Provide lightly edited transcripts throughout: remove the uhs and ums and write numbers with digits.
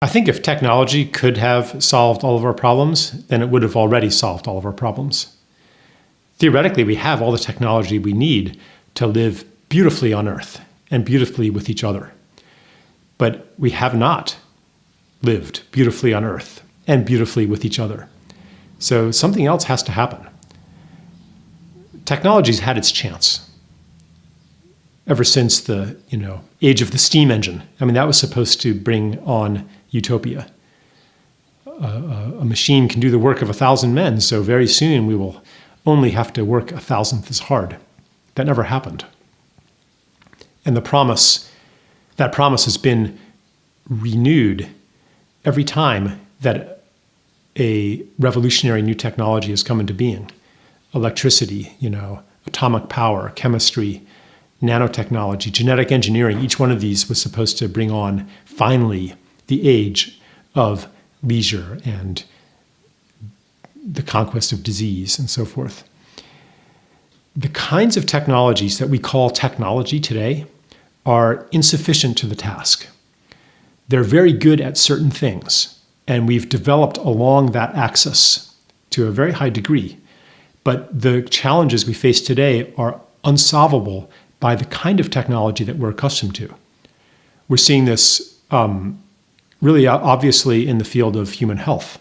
I think if technology could have solved all of our problems, then it would have already solved all of our problems. Theoretically, we have all the technology we need to live beautifully on Earth and beautifully with each other. But we have not lived beautifully on Earth and beautifully with each other. So something else has to happen. Technology's had its chance ever since the age of the steam engine. I mean, that was supposed to bring on utopia. A machine can do the work of 1,000 men, so very soon we will only have to work 1,000th as hard. That never happened. And that promise has been renewed every time that a revolutionary new technology has come into being. Electricity, atomic power, chemistry, nanotechnology, genetic engineering. Each one of these was supposed to bring on, finally, the age of leisure and the conquest of disease and so forth. The kinds of technologies that we call technology today are insufficient to the task. They're very good at certain things, and we've developed along that axis to a very high degree. But the challenges we face today are unsolvable by the kind of technology that we're accustomed to. We're seeing this really obviously in the field of human health.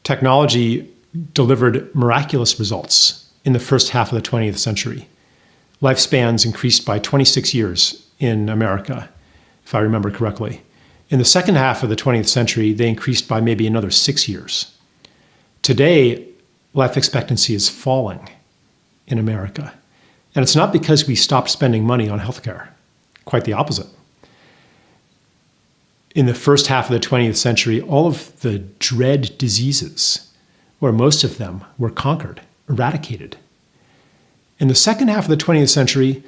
Technology delivered miraculous results in the first half of the 20th century. Lifespans increased by 26 years in America, if I remember correctly. In the second half of the 20th century, they increased by maybe another 6 years. Today, life expectancy is falling in America. And it's not because we stopped spending money on healthcare. Quite the opposite. In the first half of the 20th century, all of the dread diseases, or most of them, were conquered, eradicated. In the second half of the 20th century,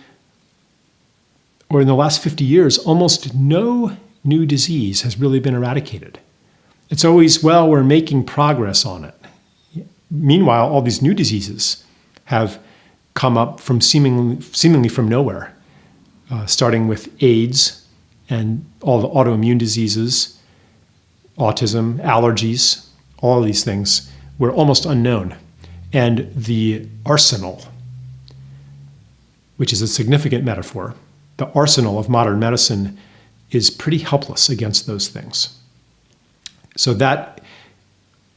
or in the last 50 years, almost no new disease has really been eradicated. It's always, well, we're making progress on it. Meanwhile, all these new diseases have come up from seemingly from nowhere, starting with AIDS and all the autoimmune diseases, autism, allergies, all of these things were almost unknown. And the arsenal, which is a significant metaphor, the arsenal of modern medicine is pretty helpless against those things. So that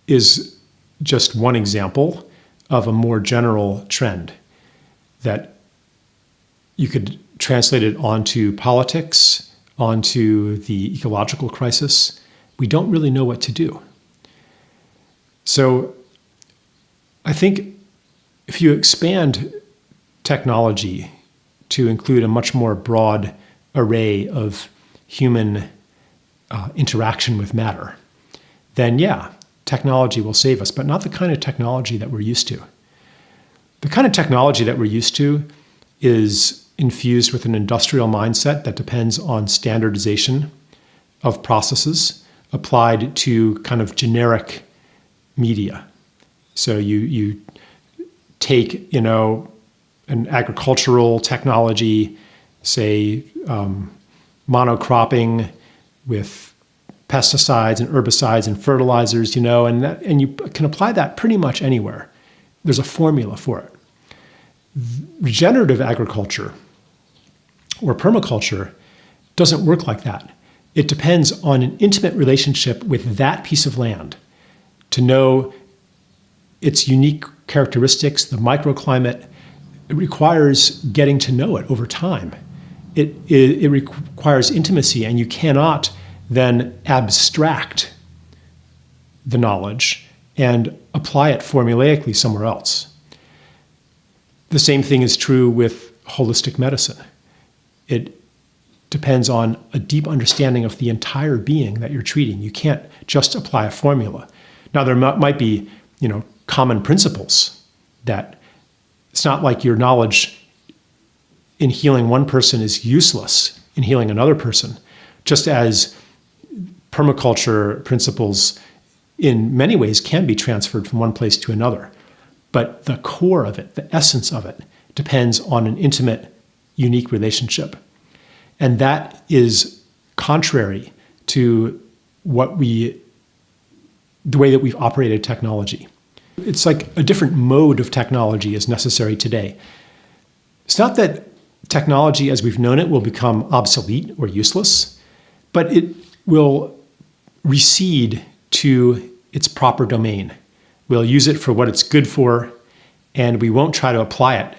is just one example of a more general trend that you could translate it onto politics, onto the ecological crisis. We don't really know what to do. So I think if you expand technology to include a much more broad array of human interaction with matter, then yeah, technology will save us, but not the kind of technology that we're used to. The kind of technology that we're used to is infused with an industrial mindset that depends on standardization of processes applied to kind of generic media. So you take, an agricultural technology, say monocropping with pesticides and herbicides and fertilizers, and you can apply that pretty much anywhere. There's a formula for it. Regenerative agriculture or permaculture doesn't work like that. It depends on an intimate relationship with that piece of land to know its unique characteristics, the microclimate. It requires getting to know it over time. It requires intimacy, and you cannot then abstract the knowledge and apply it formulaically somewhere else. The same thing is true with holistic medicine. It depends on a deep understanding of the entire being that you're treating. You can't just apply a formula. Now, there might be, common principles that it's not like your knowledge in healing one person is useless in healing another person, just as permaculture principles in many ways can be transferred from one place to another. But the core of it, the essence of it, depends on an intimate, unique relationship. And that is contrary to the way that we've operated technology. It's like a different mode of technology is necessary today. It's not that technology as we've known it will become obsolete or useless, but it will recede to its proper domain. We'll use it for what it's good for, and we won't try to apply it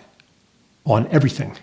on everything.